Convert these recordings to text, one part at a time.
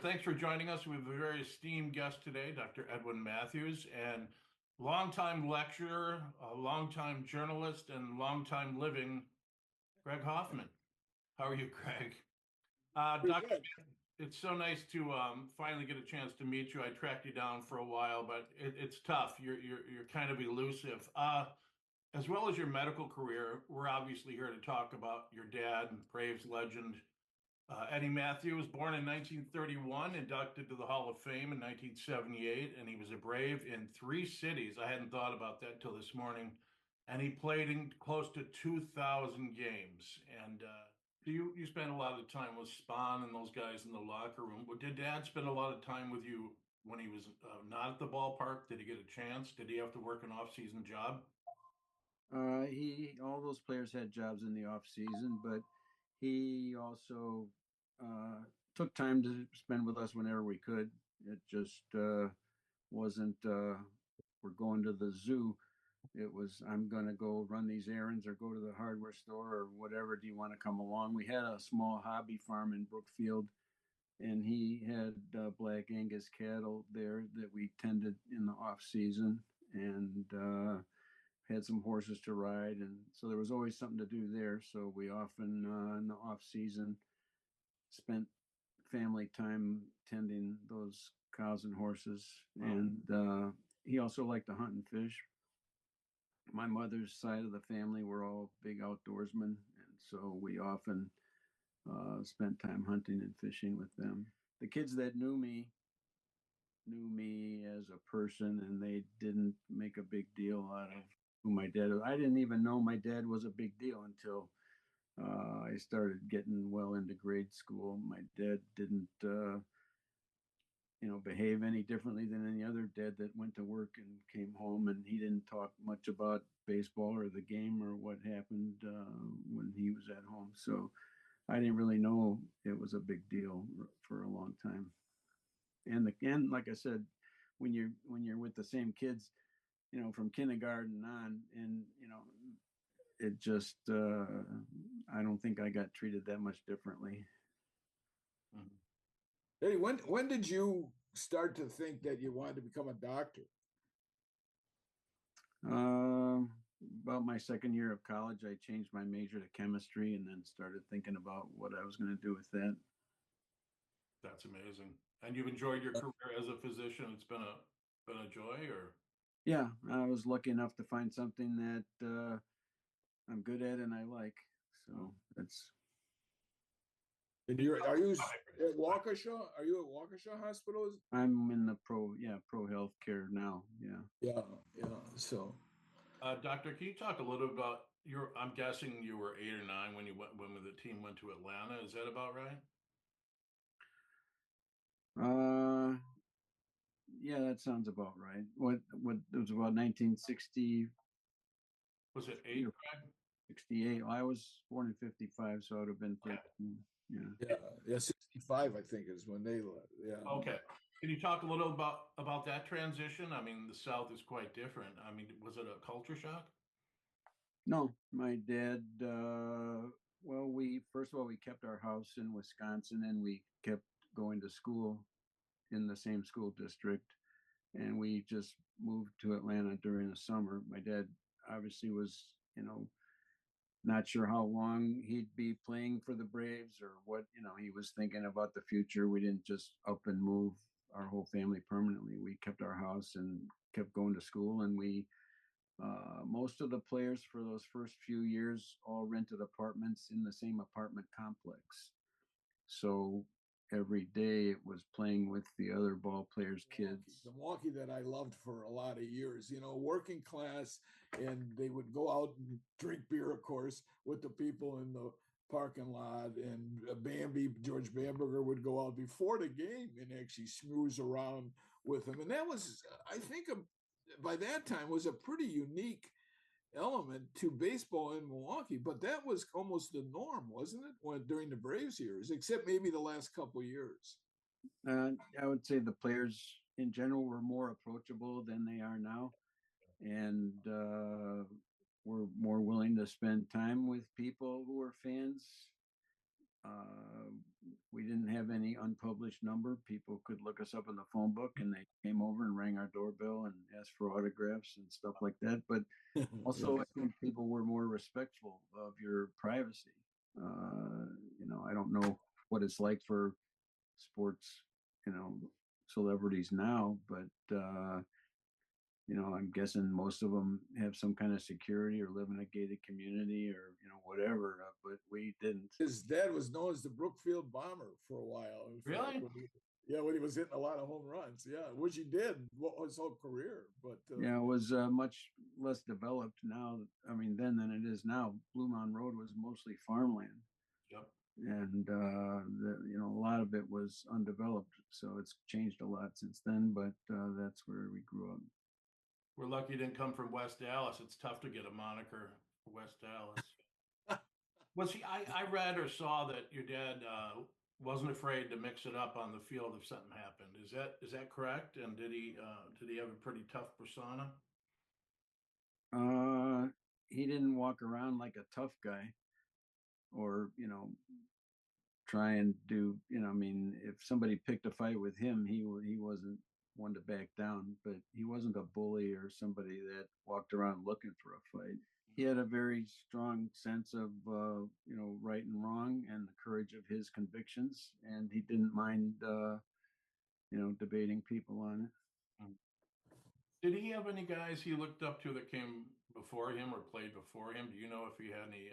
Well, thanks for joining us. We have a very esteemed guest today, Dr. Edwin Mathews, and longtime lecturer, a longtime journalist, and longtime living Greg Hoffman. How are you, Greg? Pretty Dr. good. It's so nice to finally get a chance to meet you. I tracked you down for a while, but it's tough. You're kind of elusive. As well as your medical career, we're obviously here to talk about your dad, Braves legend, Eddie Mathews was born in 1931, inducted to the Hall of Fame in 1978, and he was a Brave in three cities. I hadn't thought about that till this morning. And he played in close to 2,000 games. And you spent a lot of time with Spahn and those guys in the locker room. But did Dad spend a lot of time with you when he was not at the ballpark? Did he get a chance? Did he have to work an off-season job? He all those players had jobs in the off season, but he also took time to spend with us whenever we could. It just wasn't we're going to the zoo. It was I'm going to go run these errands or go to the hardware store or whatever. Do you want to come along? We had a small hobby farm in Brookfield, and he had black Angus cattle there that we tended in the off season, and had some horses to ride, and so there was always something to do there. So we often in the off season spent family time tending those cows and horses. And he also liked to hunt and fish. My mother's side of the family were all big outdoorsmen, and so we often spent time hunting and fishing with them. The kids that knew me as a person, and they didn't make a big deal out of who my dad was. I didn't even know my dad was a big deal until I started getting well into grade school. My dad didn't, behave any differently than any other dad that went to work and came home, and he didn't talk much about baseball or the game or what happened when he was at home. So I didn't really know it was a big deal for a long time. And again, like I said, when you're with the same kids, from kindergarten on, and it just I don't think I got treated that much differently. Mhm. Hey, when did you start to think that you wanted to become a doctor? About my second year of college, I changed my major to chemistry and then started thinking about what I was going to do with that. That's amazing. And you've enjoyed your career as a physician. It's been a joy, or Yeah, I was lucky enough to find something that I'm good at and I like. So that's And are you at Waukesha? Are you at Waukesha Hospital? I'm in the pro healthcare now. Yeah. Yeah, yeah. So Doctor, can you talk a little about your? I'm guessing you were 8 or 9 when when the team went to Atlanta. Is that about right? Uh, yeah, that sounds about right. What it was about 1960 Was it eight? or 68. I was born in 55, so I would have been 13. Yeah. yeah, 65, I think, is when they left. Yeah. Okay. Can you talk a little about that transition? I mean, the South is quite different. I mean, was it a culture shock? No, my dad, well, we first of all, we kept our house in Wisconsin and we kept going to school in the same school district. And we just moved to Atlanta during the summer. My dad obviously was, not sure how long he'd be playing for the Braves or what, he was thinking about the future. We didn't just up and move our whole family permanently. We kept our house and kept going to school. And most of the players for those first few years all rented apartments in the same apartment complex. So every day it was playing with the other ball players' kids. The Milwaukee that I loved for a lot of years, working class, and they would go out and drink beer, of course, with the people in the parking lot. And George Bamberger would go out before the game and actually schmooze around with them. And that was, I think, by that time was a pretty unique element to baseball in Milwaukee, but that was almost the norm, wasn't it, during the Braves years, except maybe the last couple of years. I would say the players in general were more approachable than they are now, and were more willing to spend time with people who are fans. We didn't have any unpublished number. People could look us up in the phone book, and they came over and rang our doorbell and asked for autographs and stuff like that. But also, I think people were more respectful of your privacy. I don't know what it's like for sports, celebrities now, but I'm guessing most of them have some kind of security or live in a gated community or whatever. But we didn't. His dad was known as the Brookfield Bomber for a while. In fact, Really? when he was hitting a lot of home runs, yeah, which he did his whole career. But Yeah, it was much less developed now. I mean, then than it is now. Blue Mountain Road was mostly farmland, Yep. and a lot of it was undeveloped. So it's changed a lot since then. But that's where we grew up. We're lucky you didn't come from West Dallas. It's tough to get a moniker for West Dallas. Was he? I read or saw that your dad wasn't afraid to mix it up on the field if something happened. Is that correct? And did he have a pretty tough persona? He didn't walk around like a tough guy, or try and do. I mean, if somebody picked a fight with him, he wasn't one to back down. But he wasn't a bully or somebody that walked around looking for a fight. He had a very strong sense of right and wrong and the courage of his convictions, and he didn't mind debating people on it. Did he have any guys he looked up to that came before him or played before him? Do you know if he had any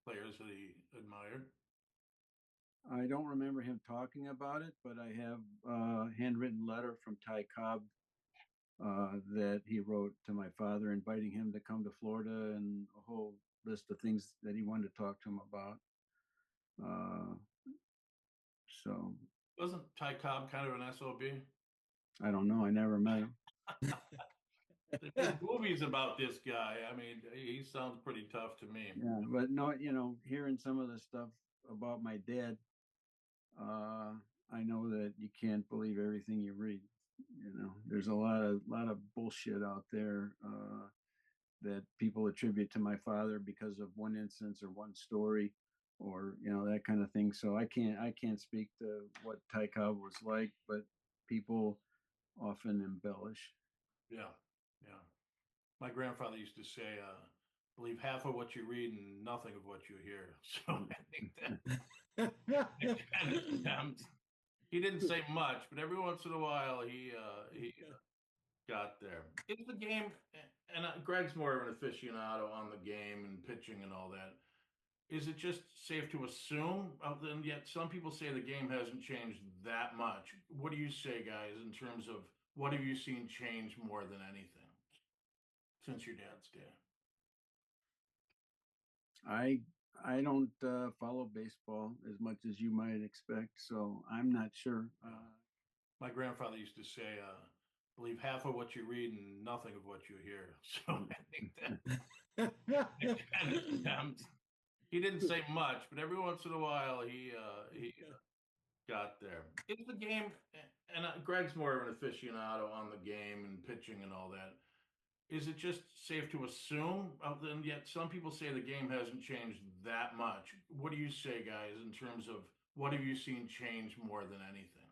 players that he admired? I don't remember him talking about it, but I have a handwritten letter from Ty Cobb that he wrote to my father, inviting him to come to Florida, and a whole list of things that he wanted to talk to him about. So Wasn't Ty Cobb kind of an SOB? I don't know. I never met him. They made movies about this guy. I mean, he sounds pretty tough to me. Yeah, but no, hearing some of the stuff about my dad, I know that you can't believe everything you read. There's a lot of bullshit out there that people attribute to my father because of one instance or one story, or that kind of thing. So I can't speak to what Ty Cobb was like, but people often embellish. Yeah, yeah. My grandfather used to say, "Believe half of what you read and nothing of what you hear." So I think that he didn't say much, but every once in a while he got there. Is the game, and Greg's more of an aficionado on the game and pitching and all that. Is it just safe to assume? And yet some people say the game hasn't changed that much. What do you say, guys, in terms of what have you seen change more than anything since your dad's day? I don't follow baseball as much as you might expect, so I'm not sure. My grandfather used to say, "Believe half of what you read and nothing of what you hear." So I think that he didn't say much, but every once in a while he got there. Is the game, and Greg's more of an aficionado on the game and pitching and all that. Is it just safe to assume? And yet some people say the game hasn't changed that much. What do you say, guys, in terms of what have you seen change more than anything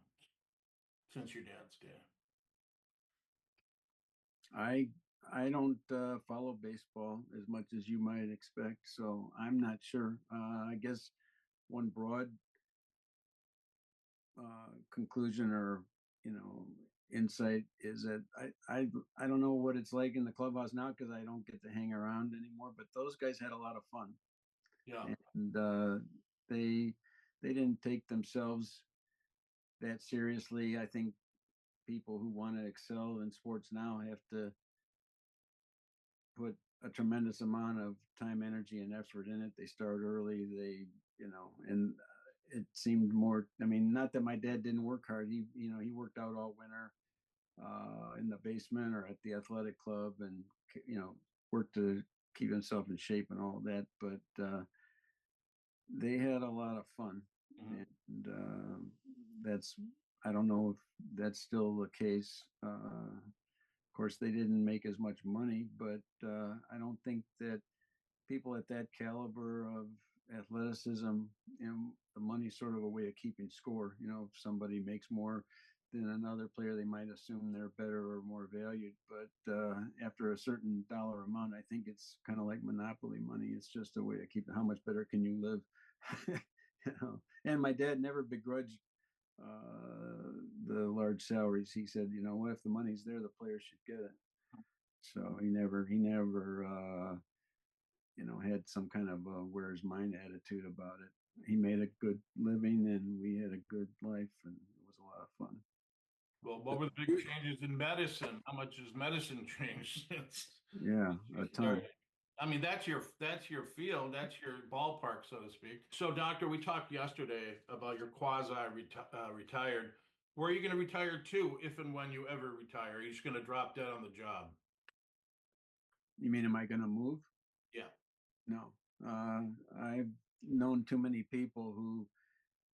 since your dad's day? I don't follow baseball as much as you might expect, so I'm not sure. I guess one broad conclusion or insight is that I don't know what it's like in the clubhouse now because I don't get to hang around anymore. But those guys had a lot of fun, Yeah, and they didn't take themselves that seriously. I think people who want to excel in sports now have to put a tremendous amount of time, energy, and effort in it. They start early. And it seemed more. I mean, not that my dad didn't work hard. He worked out all winter in the basement or at the athletic club, and worked to keep himself in shape and all that. But they had a lot of fun, and that's. I don't know if that's still the case. Of course, they didn't make as much money, but I don't think that people at that caliber of athleticism, the money's sort of a way of keeping score. If somebody makes more than another player, they might assume they're better or more valued. But after a certain dollar amount, I think it's kind of like monopoly money. It's just a way of keeping how much better can you live. And my dad never begrudged the large salaries. He said, what, if the money's there, the players should get it. So he never had some kind of where's mine attitude about it. He made a good living and we had a good life, and it was a lot of fun. Well, what were the big changes in medicine? How much has medicine changed since? Yeah, a ton. I mean, that's your field, that's your ballpark, so to speak. So, doctor, we talked yesterday about your quasi retired. Where are you going to retire to, if and when you ever retire? Are you just going to drop dead on the job? You mean, am I going to move? Yeah. No. I've known too many people who,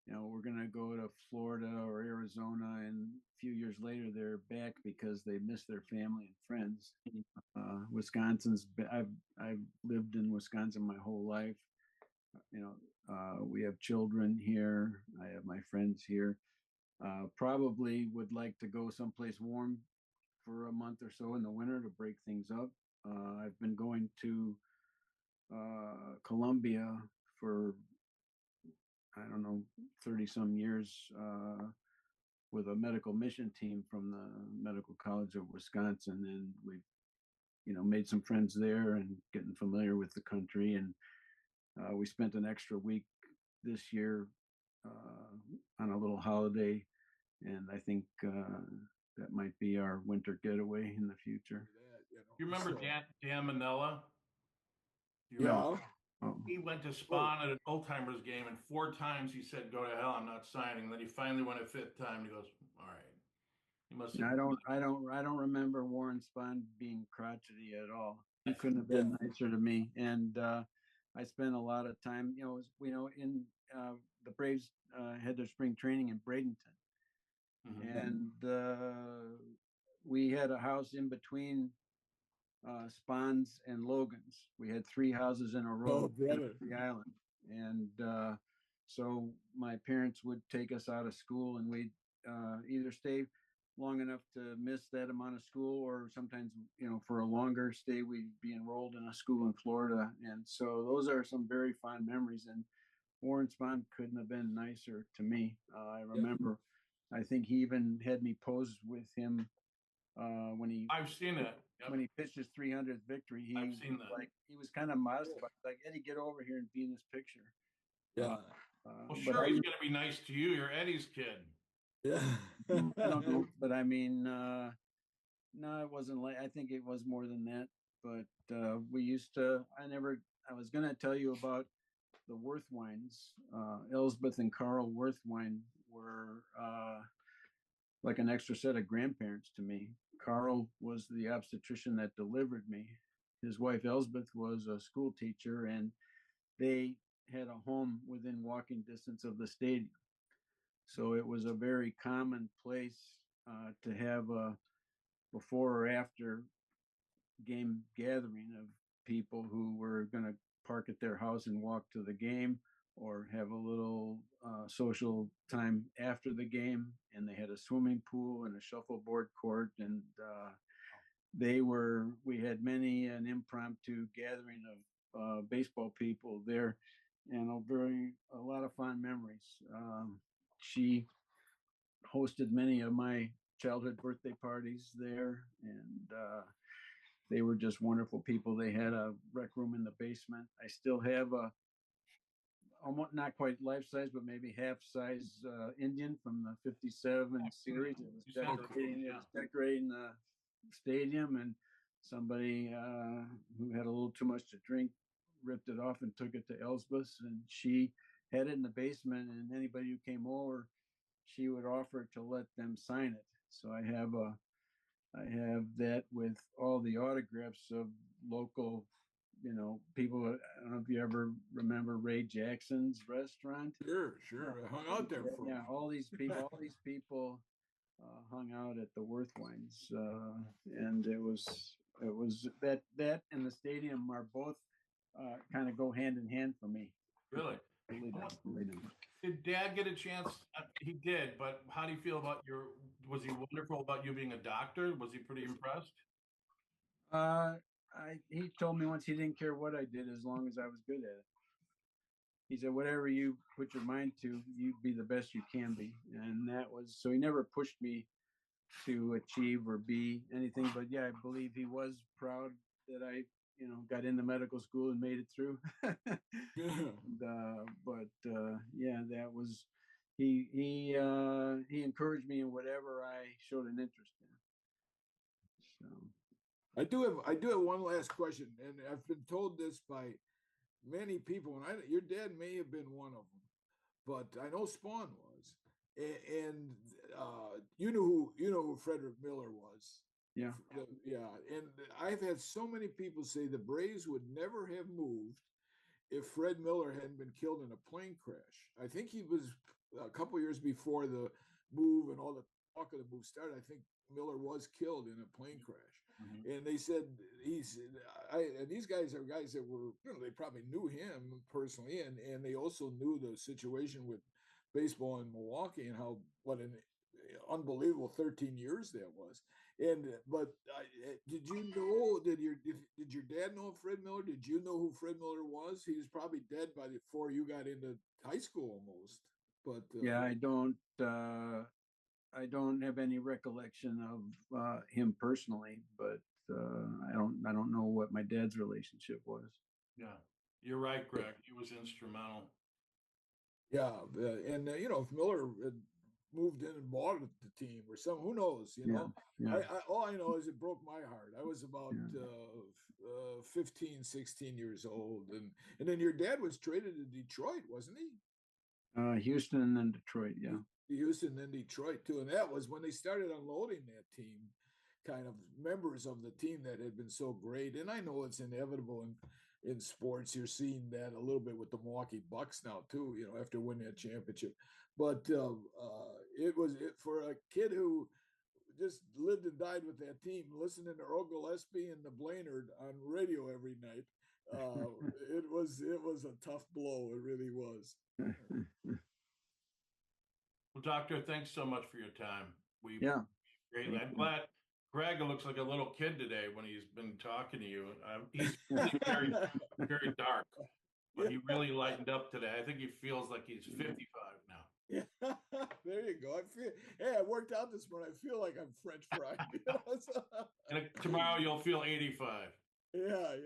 we're going to go to Florida or Arizona, and a few years later they're back because they miss their family and friends. Wisconsin's, I've lived in Wisconsin my whole life. We have children here. I have my friends here. Probably would like to go someplace warm for a month or so in the winter to break things up. I've been going to Colombia for, I don't know, 30 some years with a medical mission team from the Medical College of Wisconsin. And we've, made some friends there and getting familiar with the country. And we spent an extra week this year on a little holiday. And I think that might be our winter getaway in the future. You remember Dan Manella? Yeah. He went to spawn at an old timers game, and 4 times he said, "Go to hell, I'm not signing." And then he finally went a 5th time, and he goes, "All right." He must have. I don't remember Warren Spahn being crotchety at all. He couldn't have been nicer to me. And I spent a lot of time, in the Braves had their spring training in Bradenton. Mm-hmm. And we had a house in between Spahn's and Logan's. We had 3 houses in a row on the island. And so my parents would take us out of school, and we'd either stay long enough to miss that amount of school, or sometimes, for a longer stay, we'd be enrolled in a school in Florida. And so those are some very fond memories. And Warren Spahn couldn't have been nicer to me. I remember, I think he even had me pose with him when he. I've seen it. Yep. When he pitched his 300th victory, I've seen that. He was kind of modest about it. Like, Eddie, get over here and be in this picture. Yeah. Well, sure, he's going to be nice to you. You're Eddie's kid. Yeah. I don't know, but I mean, no, it wasn't like, I think it was more than that. But we used to. I was going to tell you about the Worthwines. Elsbeth and Carl Worthwine were like an extra set of grandparents to me. Carl was the obstetrician that delivered me. His wife Elsbeth was a school teacher, and they had a home within walking distance of the stadium. So it was a very common place to have a before or after game gathering of people who were going to park at their house and walk to the game, or have a little social time after the game. And they had a swimming pool and a shuffleboard court. And we had many an impromptu gathering of baseball people there, and a lot of fond memories. She hosted many of my childhood birthday parties there, and they were just wonderful people. They had a rec room in the basement. I still have almost not quite life size, but maybe half size Indian from the '57 series. It was decorating the stadium, and somebody who had a little too much to drink ripped it off and took it to Elsbeth, and she had it in the basement. And anybody who came over, she would offer to let them sign it. So I have that with all the autographs of local, people. I don't know if you ever remember Ray Jackson's restaurant. Sure. I hung out there for. Yeah, all these people hung out at the Worthwines, and it was that and the stadium are both kind of go hand in hand for me. Really? Really don't. Really don't. Did Dad get a chance? He did, but how do you feel about was he wonderful about you being a doctor? Was he pretty impressed? He told me once he didn't care what I did as long as I was good at it. He said, whatever you put your mind to, you be the best you can be. And that was, so he never pushed me to achieve or be anything. But yeah, I believe he was proud that I, got into medical school and made it through. Yeah, that was, he encouraged me in whatever I showed an interest in. So. I do have one last question, and I've been told this by many people, and your dad may have been one of them, but I know Spawn was, and you know who Frederick Miller was. Yeah. Yeah, and I've had so many people say the Braves would never have moved if Fred Miller hadn't been killed in a plane crash. I think he was a couple years before the move and all the talk of the move started. I think Miller was killed in a plane crash. Mm-hmm. And they said and these guys are guys that were, they probably knew him personally, and they also knew the situation with baseball in Milwaukee and what an unbelievable 13 years that was. But did your dad know Fred Miller? Did you know who Fred Miller was? He was probably dead by before you got into high school almost. But yeah, I don't have any recollection of him personally, but I don't know what my dad's relationship was. Yeah, you're right, Greg. He was instrumental. Yeah, and if Miller had moved in and bought the team or something, who knows? Yeah. All I know is it broke my heart. I was about 15, 16 years old, and then your dad was traded to Detroit, wasn't he? Houston and then Detroit, yeah. Houston and then Detroit too, and that was when they started unloading that team, kind of members of the team that had been so great. And I know it's inevitable in sports. You're seeing that a little bit with the Milwaukee Bucks now too, after winning that championship. But it was for a kid who just lived and died with that team, listening to Earl Gillespie and the Blainerd on radio every night. It was a tough blow. It really was. Well, Doctor, thanks so much for your time. Greatly. I'm glad Greg looks like a little kid today when he's been talking to you. He's very, very dark, but he really lightened up today. I think he feels like he's 55 now. Yeah, there you go. I worked out this morning. I feel like I'm French fried. And tomorrow you'll feel 85. Yeah.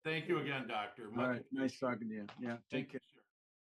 Thank you again, Doctor. All right. Nice talking to you. Yeah. Take care.